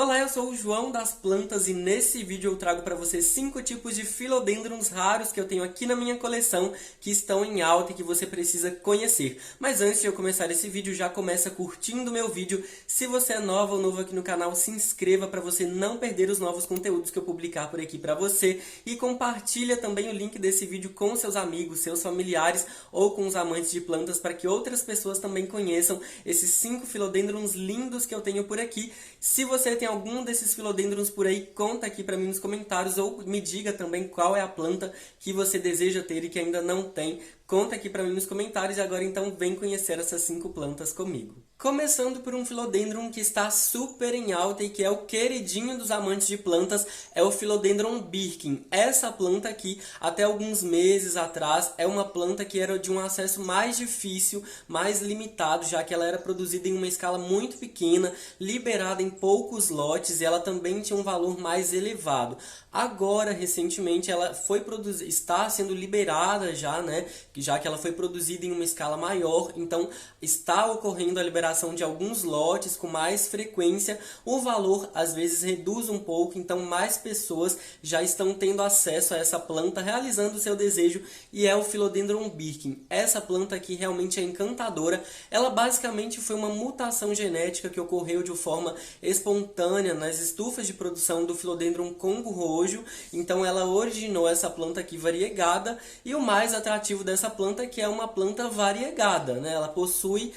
Olá, eu sou o João das Plantas e nesse vídeo eu trago para você 5 tipos de philodendrons raros que eu tenho aqui na minha coleção que estão em alta e que você precisa conhecer. Mas antes de eu começar esse vídeo, já começa curtindo meu vídeo. Se você é nova ou novo aqui no canal, se inscreva para você não perder os novos conteúdos que eu publicar por aqui para você. E compartilha também o link desse vídeo com seus amigos, seus familiares ou com os amantes de plantas para que outras pessoas também conheçam esses 5 philodendrons lindos que eu tenho por aqui. Se você tem algum desses philodendrons por aí, conta aqui para mim nos comentários ou me diga também qual é a planta que você deseja ter e que ainda não tem. Conta aqui para mim nos comentários e agora então vem conhecer essas 5 plantas comigo. Começando por um philodendron que está super em alta e que é o queridinho dos amantes de plantas, é o Philodendron Birkin. Essa planta aqui, até alguns meses atrás, é uma planta que era de um acesso mais difícil, mais limitado, já que ela era produzida em uma escala muito pequena, liberada em poucos lotes e ela também tinha um valor mais elevado. Agora, recentemente, ela está sendo liberada já que ela foi produzida em uma escala maior, então está ocorrendo a liberação de alguns lotes com mais frequência. O valor às vezes reduz um pouco, então mais pessoas já estão tendo acesso a essa planta, realizando o seu desejo, e é o Philodendron Birkin. Essa planta aqui realmente é encantadora. Ela basicamente foi uma mutação genética que ocorreu de forma espontânea nas estufas de produção do Philodendron Congo Rojo, então ela originou essa planta aqui variegada, e o mais atrativo dessa planta é que é uma planta variegada, né? Ela possui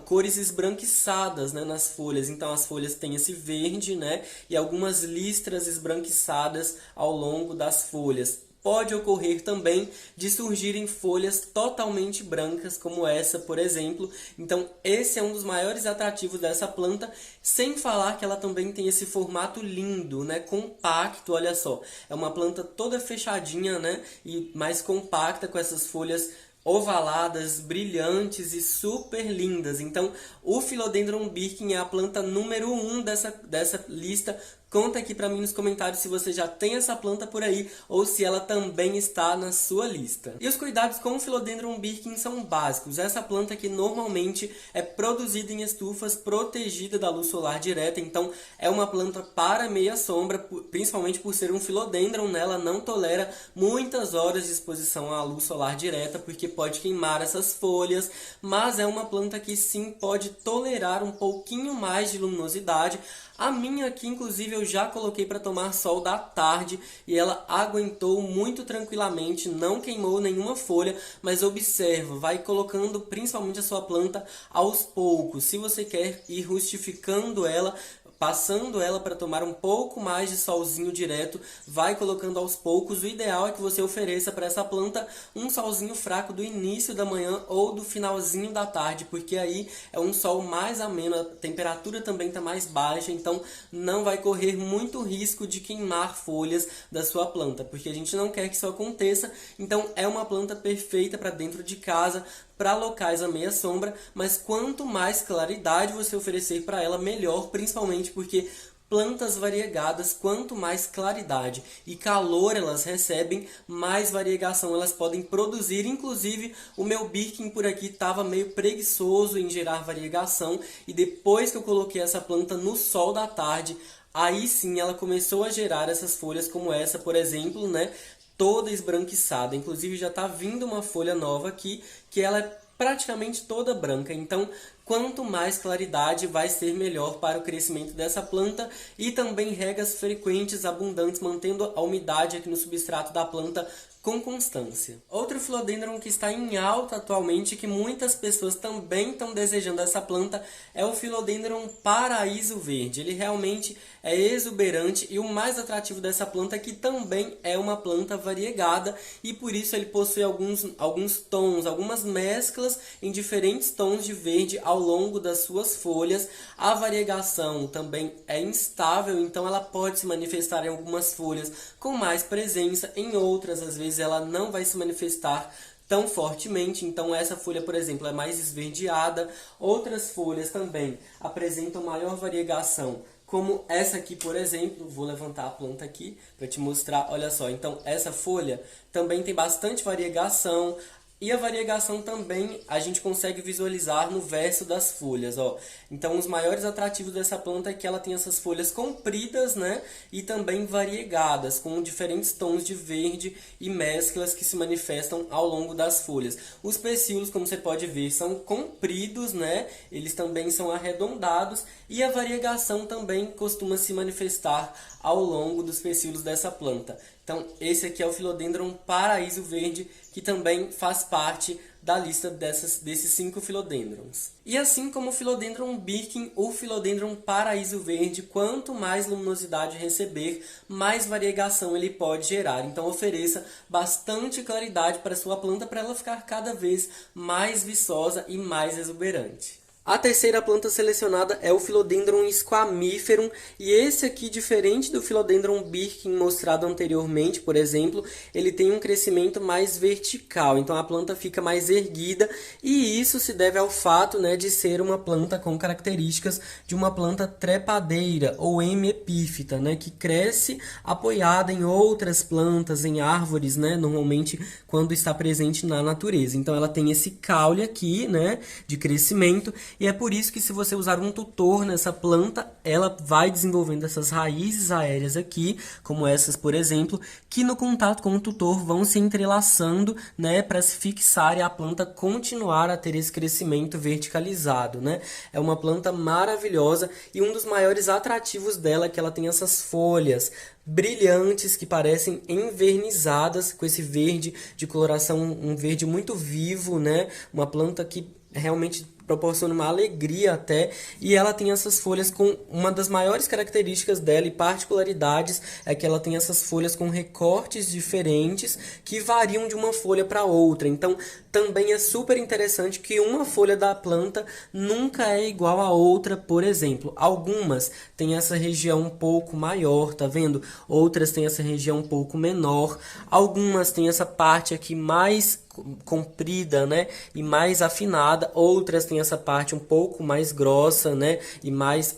cores esbranquiçadas, né, nas folhas, então as folhas têm esse verde, né, e algumas listras esbranquiçadas ao longo das folhas. Pode ocorrer também de surgirem folhas totalmente brancas, como essa, por exemplo. Então, esse é um dos maiores atrativos dessa planta, sem falar que ela também tem esse formato lindo, né, compacto, olha só. É uma planta toda fechadinha, né, e mais compacta, com essas folhas ovaladas, brilhantes e super lindas. Então, o Philodendron Birkin é a planta número 1 dessa lista. Conta aqui para mim nos comentários se você já tem essa planta por aí ou se ela também está na sua lista. E os cuidados com o Philodendron Birkin são básicos. Essa planta aqui normalmente é produzida em estufas, protegida da luz solar direta, então é uma planta para meia sombra, principalmente por ser um Philodendron, né? Ela não tolera muitas horas de exposição à luz solar direta, porque pode queimar essas folhas, mas é uma planta que sim pode tolerar um pouquinho mais de luminosidade. A minha aqui, inclusive, eu já coloquei para tomar sol da tarde e ela aguentou muito tranquilamente, não queimou nenhuma folha, mas observa, vai colocando principalmente a sua planta aos poucos. Se você quer ir rustificando ela, passando ela para tomar um pouco mais de solzinho direto, vai colocando aos poucos. O ideal é que você ofereça para essa planta um solzinho fraco do início da manhã ou do finalzinho da tarde, porque aí é um sol mais ameno, a temperatura também está mais baixa, então não vai correr muito risco de queimar folhas da sua planta, porque a gente não quer que isso aconteça. Então é uma planta perfeita para dentro de casa, para locais à meia sombra, mas quanto mais claridade você oferecer para ela, melhor, principalmente porque plantas variegadas, quanto mais claridade e calor elas recebem, mais variegação elas podem produzir. Inclusive, o meu Birkin por aqui estava meio preguiçoso em gerar variegação, e depois que eu coloquei essa planta no sol da tarde, aí sim ela começou a gerar essas folhas como essa, por exemplo, né? Toda esbranquiçada. Inclusive já está vindo uma folha nova aqui, que ela é praticamente toda branca. Então, quanto mais claridade vai ser melhor para o crescimento dessa planta, e também regas frequentes, abundantes, mantendo a umidade aqui no substrato da planta com constância. Outro Philodendron que está em alta atualmente, que muitas pessoas também estão desejando essa planta, é o Philodendron Paraíso Verde. Ele realmente é exuberante, e o mais atrativo dessa planta é que também é uma planta variegada, e por isso ele possui alguns tons, algumas mesclas em diferentes tons de verde ao longo das suas folhas. A variegação também é instável, então ela pode se manifestar em algumas folhas com mais presença, em outras às vezes ela não vai se manifestar tão fortemente. Então essa folha, por exemplo, é mais esverdeada. Outras folhas também apresentam maior variegação, como essa aqui, por exemplo. Vou levantar a planta aqui para te mostrar, olha só. Então essa folha também tem bastante variegação. E a variegação também a gente consegue visualizar no verso das folhas, ó. Então, os maiores atrativos dessa planta é que ela tem essas folhas compridas, né? E também variegadas, com diferentes tons de verde e mesclas que se manifestam ao longo das folhas. Os pecíolos, como você pode ver, são compridos, né? Eles também são arredondados e a variegação também costuma se manifestar ao longo dos pecíolos dessa planta. Então, esse aqui é o Philodendron Paraíso Verde, que também faz parte da lista desses 5 filodendrons. E assim como o Philodendron Birkin, o Philodendron Paraíso Verde, quanto mais luminosidade receber, mais variegação ele pode gerar. Então ofereça bastante claridade para a sua planta para ela ficar cada vez mais viçosa e mais exuberante. A terceira planta selecionada é o Philodendron Squamiferum, e esse aqui, diferente do Philodendron Birkin mostrado anteriormente, por exemplo, ele tem um crescimento mais vertical, então a planta fica mais erguida, e isso se deve ao fato, né, de ser uma planta com características de uma planta trepadeira ou hemiepífita, né, que cresce apoiada em outras plantas, em árvores, né, normalmente quando está presente na natureza. Então ela tem esse caule aqui, né, de crescimento. E é por isso que se você usar um tutor nessa planta, ela vai desenvolvendo essas raízes aéreas aqui, como essas, por exemplo, que no contato com o tutor vão se entrelaçando, né, para se fixar e a planta continuar a ter esse crescimento verticalizado, né? É uma planta maravilhosa e um dos maiores atrativos dela é que ela tem essas folhas brilhantes que parecem envernizadas com esse verde de coloração, um verde muito vivo, né? Uma planta que realmente proporciona uma alegria até, e ela tem essas folhas com uma das maiores características dela e particularidades é que ela tem essas folhas com recortes diferentes que variam de uma folha para outra. Então também é super interessante que uma folha da planta nunca é igual a outra, por exemplo. Algumas têm essa região um pouco maior, tá vendo? Outras têm essa região um pouco menor. Algumas têm essa parte aqui mais comprida, né, e mais afinada. Outras têm essa parte um pouco mais grossa, né, e mais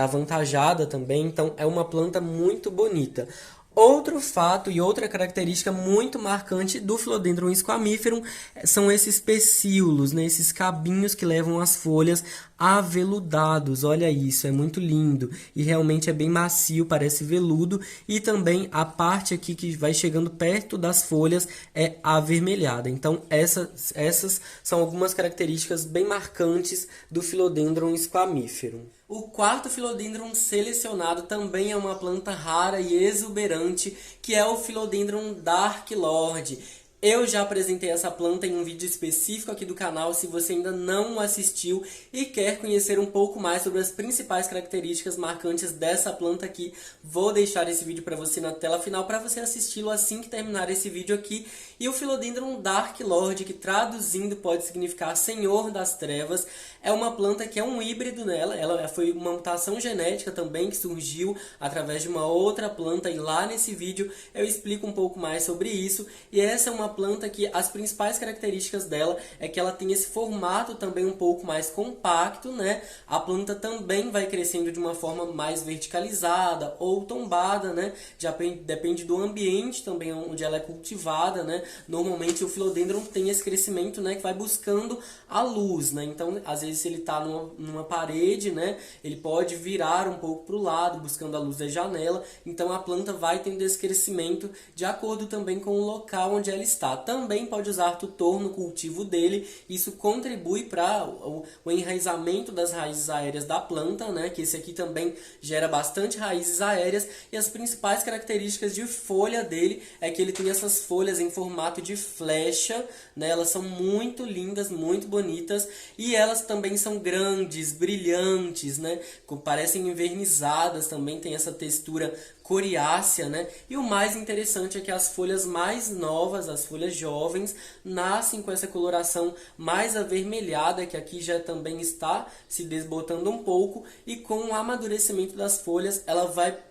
avantajada também. Então é uma planta muito bonita. Outro fato e outra característica muito marcante do Philodendron Squamiferum são esses pecíolos, né? Esses cabinhos que levam as folhas aveludados. Olha isso, é muito lindo e realmente é bem macio, parece veludo, e também a parte aqui que vai chegando perto das folhas é avermelhada. Então essas são algumas características bem marcantes do Philodendron Squamiferum. O quarto Philodendron selecionado também é uma planta rara e exuberante, que é o Philodendron Dark Lord. Eu já apresentei essa planta em um vídeo específico aqui do canal. Se você ainda não o assistiu e quer conhecer um pouco mais sobre as principais características marcantes dessa planta aqui, vou deixar esse vídeo para você na tela final para você assisti-lo assim que terminar esse vídeo aqui. E o Philodendron Dark Lord, que traduzindo pode significar Senhor das Trevas, é uma planta que é um híbrido nela. Ela foi uma mutação genética também que surgiu através de uma outra planta, e lá nesse vídeo eu explico um pouco mais sobre isso. E essa é uma planta que as principais características dela é que ela tem esse formato também um pouco mais compacto, né? A planta também vai crescendo de uma forma mais verticalizada ou tombada, né? Já depende do ambiente também onde ela é cultivada, né? Normalmente o Philodendron tem esse crescimento, né, que vai buscando a luz, né? Então, às vezes, se ele está numa parede, né, ele pode virar um pouco para o lado, buscando a luz da janela. Então, a planta vai tendo esse crescimento de acordo também com o local onde ela está. Também pode usar tutor no cultivo dele. Isso contribui para o enraizamento das raízes aéreas da planta, né, que esse aqui também gera bastante raízes aéreas. E as principais características de folha dele é que ele tem essas folhas em formato de flecha, né? Elas são muito lindas, muito bonitas, e elas também são grandes, brilhantes, né? Parecem envernizadas, também tem essa textura coriácea, né? E o mais interessante é que as folhas mais novas, as folhas jovens, nascem com essa coloração mais avermelhada, que aqui já também está se desbotando um pouco, e com o amadurecimento das folhas ela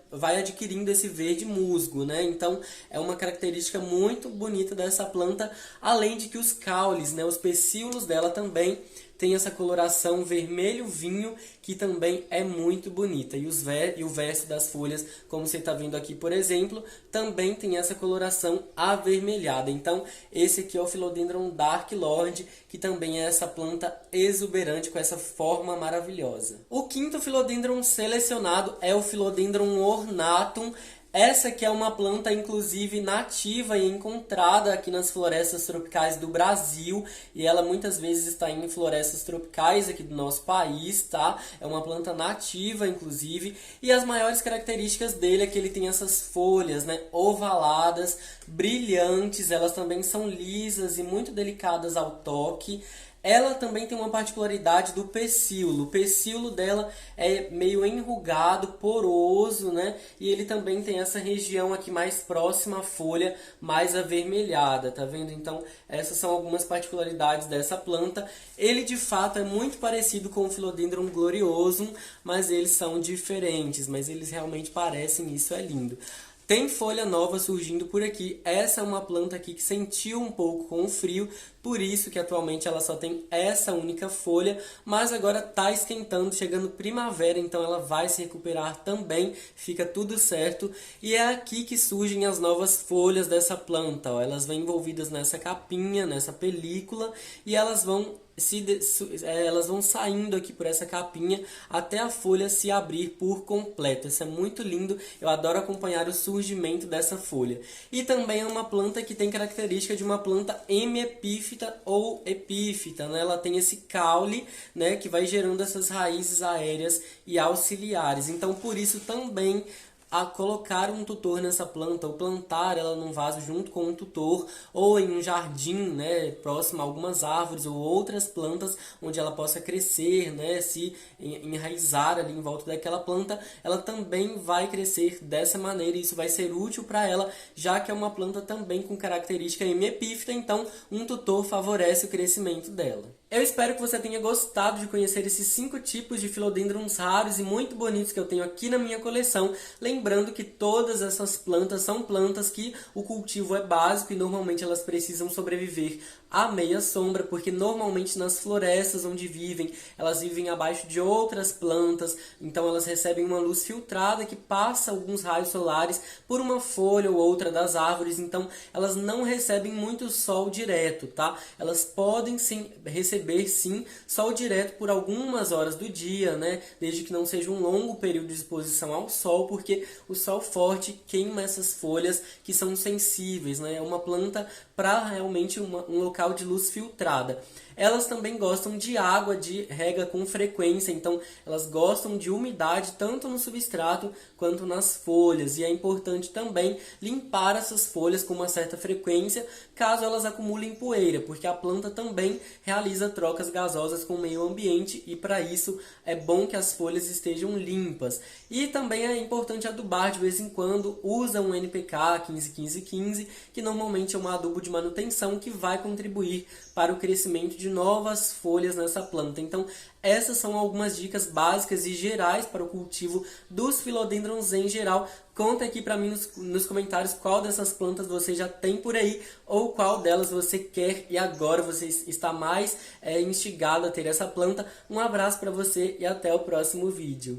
vai adquirindo esse verde musgo, né? Então é uma característica muito bonita dessa planta, além de que os caules, né, os pecíolos dela também tem essa coloração vermelho vinho, que também é muito bonita. E o verso das folhas, como você está vendo aqui, por exemplo, também tem essa coloração avermelhada. Então, esse aqui é o Philodendron Dark Lord, que também é essa planta exuberante com essa forma maravilhosa. O quinto Philodendron selecionado é o Philodendron ornatum. Essa aqui é uma planta, inclusive, nativa e encontrada aqui nas florestas tropicais do Brasil. E ela muitas vezes está em florestas tropicais aqui do nosso país, tá? É uma planta nativa, inclusive. E as maiores características dele é que ele tem essas folhas, né, ovaladas, brilhantes. Elas também são lisas e muito delicadas ao toque. Ela também tem uma particularidade do pecíolo. O pecíolo dela é meio enrugado, poroso, né? E ele também tem essa região aqui mais próxima à folha, mais avermelhada, tá vendo? Então, essas são algumas particularidades dessa planta. Ele, de fato, é muito parecido com o Philodendron gloriosum, mas eles são diferentes, mas eles realmente parecem, isso é lindo. Tem folha nova surgindo por aqui. Essa é uma planta aqui que sentiu um pouco com o frio, por isso que atualmente ela só tem essa única folha, mas agora está esquentando, chegando primavera, então ela vai se recuperar também, fica tudo certo. E é aqui que surgem as novas folhas dessa planta, ó. Elas vêm envolvidas nessa capinha, nessa película, e elas vão saindo aqui por essa capinha até a folha se abrir por completo. Isso é muito lindo, eu adoro acompanhar o surgimento dessa folha. E também é uma planta que tem característica de uma planta hemiepífita ou epífita, né? Ela tem esse caule, né, que vai gerando essas raízes aéreas e auxiliares. Então, por isso também a colocar um tutor nessa planta, ou plantar ela num vaso junto com um tutor, ou em um jardim, né, próximo a algumas árvores ou outras plantas, onde ela possa crescer, né, se enraizar ali em volta daquela planta, ela também vai crescer dessa maneira, e isso vai ser útil para ela, já que é uma planta também com característica hemiepífita, então um tutor favorece o crescimento dela. Eu espero que você tenha gostado de conhecer esses 5 tipos de Philodendrons raros e muito bonitos que eu tenho aqui na minha coleção. Lembrando que todas essas plantas são plantas que o cultivo é básico e normalmente elas precisam sobreviver à meia sombra, porque normalmente nas florestas onde vivem, elas vivem abaixo de outras plantas, então elas recebem uma luz filtrada que passa alguns raios solares por uma folha ou outra das árvores, então elas não recebem muito sol direto, tá? Elas podem sim receber sim sol direto por algumas horas do dia, né? Desde que não seja um longo período de exposição ao sol, porque o sol forte queima essas folhas que são sensíveis, né? É uma planta para realmente um local de luz filtrada. Elas também gostam de água, de rega com frequência, então elas gostam de umidade tanto no substrato quanto nas folhas. E é importante também limpar essas folhas com uma certa frequência, caso elas acumulem poeira, porque a planta também realiza trocas gasosas com o meio ambiente e para isso é bom que as folhas estejam limpas. E também é importante adubar de vez em quando, usa um NPK 15-15-15, que normalmente é um adubo de manutenção que vai contribuir para o crescimento de novas folhas nessa planta. Então, essas são algumas dicas básicas e gerais para o cultivo dos Philodendrons em geral. Conta aqui para mim nos comentários qual dessas plantas você já tem por aí ou qual delas você quer e agora você está mais instigado a ter essa planta. Um abraço para você e até o próximo vídeo.